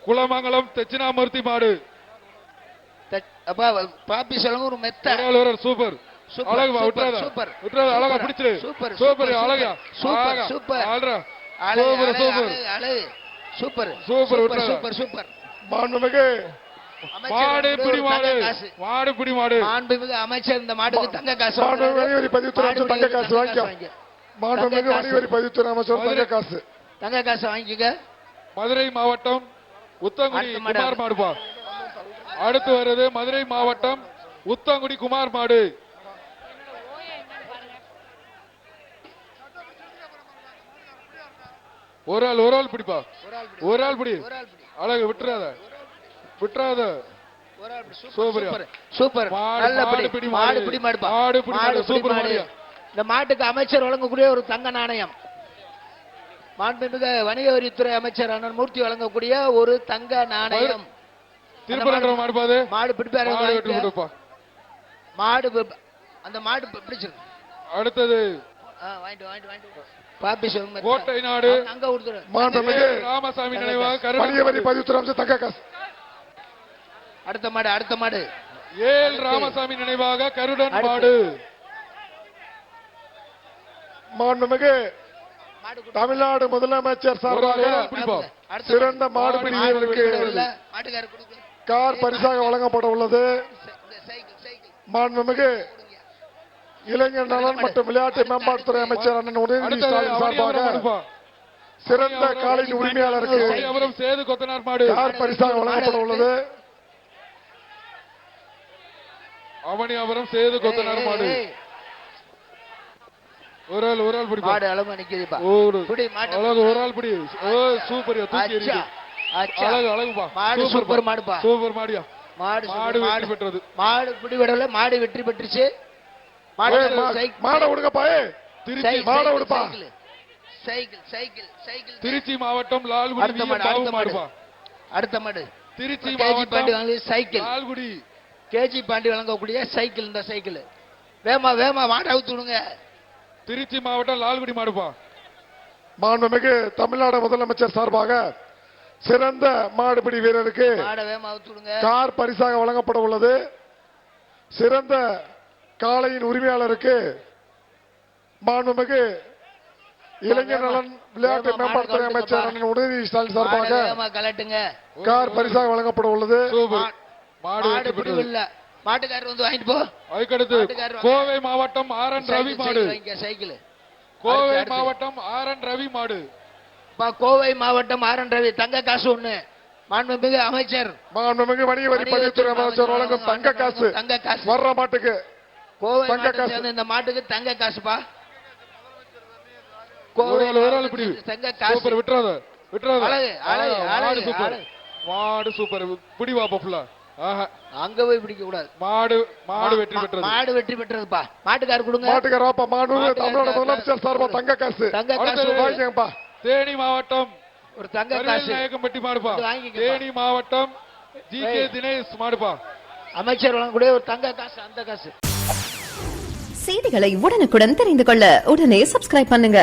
குலமங்கலம் தட்சிணாமூர்த்தி மாடு. பாப்பி சொல்லுங்க ஒரு மெத்த சூப்பர் அழகு விட்டுறாத சூப்பர் விட்டுறாத அழகா பிடிச்சிரு சூப்பர் சூப்பர் அழகா சூப்பர் சூப்பர் ஆல்ரா சூப்பர் சூப்பர் அழகு சூப்பர் சூப்பர் சூப்பர் சூப்பர் மாண்புமிகு மாடு பிடி மாடு மாடு பிடி மாடு. மாண்புமிகு அமைச்சர் இந்த மாடுக்கு தங்க காசு மாண்புமிகு பதிவுத்துறை அமைச்சர் தங்க காசு வாங்கிக்க. மாண்புமிகு வணிகவரி பதிவுத்துறை அமைச்சர் தங்க காசு வாங்கிக்க. மதுரை மாவட்டம் உத்தங்குடி குமார் மாடுப்பா. அடுத்து வருது மதுரை மாவட்டம் உத்தங்குடி குமார் மாடு. ஒரு ஆள் பிடிப்பா ஒரு ஆள் பிடி அழகு விட்டுறாத விட்டுறாத சூப்பர் சூப்பர் நல்ல பிடி மாடு பிடி மாடுப்பா மாடு பிடி சூப்பர் மாடு. இந்த மாட்டுக்கு அமைச்சர் வழங்கக்கூடிய ஒரு தங்க நாணயம். மாண்புமிகு வணிக வரித்துறை அமைச்சர் அண்ணன் மூர்த்தி வழங்கக்கூடிய ஒரு தங்க நாணயம். திருப்பரங்குன்றம் மாடு பாது மாடு பிடிப்பாரு மாடு அந்த மாடு பிடிச்சிருக்கு. அடுத்தது பாப்பி சொல்லுங்க கோட்டை நாடு அங்க கொடுத்துரு. மாண்புமிகு ராமசாமி நினைவாக வணிகவரி பதிவுத்துறை அமைச்சர் தங்க காசு. அடுத்த மாடு ஏல் ராமசாமி நினைவாக கருடன் மாடு. மாண்புமிகு தமிழ்நாடு முதலமைச்சர் சார்பாக சிறந்த மாடுபிடி வீரருக்கு கார் பரிசாக வழங்கப்பட உள்ளது. மாண்புமிகு இளைஞர் நலன் மற்றும் விளையாட்டு மேம்பாட்டுத்துறை அமைச்சர் அண்ணன் உதயநிதி ஸ்டாலின் சார்பாக சிறந்த காலையின் உரிமையாளருக்கு சேது கொத்தனார் மாடு கார் பரிசாக வழங்கப்பட உள்ளது. அவனியாபுரம் சேது கொத்தனார் மாடு. ஒரு ஆள் பிடி மாடு அளவு நிக்குதுப்பா. அழகு ஒரு ஆள் பிடி. ஓ சூப்பர் தூக்கி எறியுது. அழகு அழகுப்பா. மாடு சூப்பர் மாடுப்பா. சூப்பர் மாடியா. மாடு வெற்றி பெற்றது. மாடு பிடி விடல மாடு வெற்றி பெற்றுச்சு. மாடு விடுங்கப்பா. திருச்சி மாடு விடுப்பா. சைக்கிள் திருச்சி மாவட்டம் லால்குடி மாடுப்பா. அடுத்த மாடு திருச்சி மாவட்டம் சைக்கிள் லால்குடி கேஜி பாண்டி வழங்கக்கூடிய சைக்கிள். இந்த சைக்கிள் வேமா மாடு அவுத்து விடுங்க. திருச்சி மாவட்டம் லால்குடி மாடுப்பா. மாண்புமிகு தமிழ்நாடு முதலமைச்சர் சார்பாக சிறந்த மாடுபிடி வீரருக்கு கார் பரிசாக வழங்கப்பட உள்ளது. சிறந்த காளையின் உரிமையாளருக்கு மாண்புமிகு இளைஞர் நலன் விளையாட்டு மேம்பாட்டுத்துறை அமைச்சர் அண்ணன் உதயநிதி ஸ்டாலின் சார்பாக கார் பரிசாக வழங்கப்பட உள்ளது. மாட்டுக்காரர் வந்து வாங்கிட்டு போ. அதுக்கடுத்து கோவை மாவட்டம் ஆர்என் ரவி மாடு. கோவை மாவட்டம் ஆர்என் ரவி மாடு. கோவை மாவட்டம் ஆர்என் ரவி தங்க காசு ஒண்ணு. மாண்புமிகு அமைச்சர் மாண்புமிகு வணிக வரி பதிவுத்துறை அமைச்சர் வழங்கும் தங்க காசு வர்ற மாட்டுக்கு கோவை தங்க காசு. இந்த மாட்டுக்கு தங்க காசுப்பா. தங்க காசு விட்டுறாத விட்டுறாத. மாடு சூப்பர் பிடிவா பப்புலா. அங்க போய் பிடிக்க கூடாது. மாடு வெற்றி பெற்றது. மாடு வெற்றி பெற்றதுப்பா. மாட்டுக்காரர் கொடுங்க. மாட்டுக்காரப்பா. மாண்புமிகு தமிழ்நாடு முதலமைச்சர் சார்பா தங்க காசு வாங்கிக்கப்பா. தேனி மாவட்டம் ஒரு தங்க காசு நாயக்கம்பட்டி மாடுப்பா. தேனி மாவட்டம் ஜி.கே. தினேஷ் மாடுப்பா. அமைச்சர் வழங்கக்கூடிய ஒரு தங்க காசு அந்த காசு. செய்திகளை உடனுக்குடன் தெரிந்து கொள்ள உடனே சப்ஸ்கிரைப் பண்ணுங்க.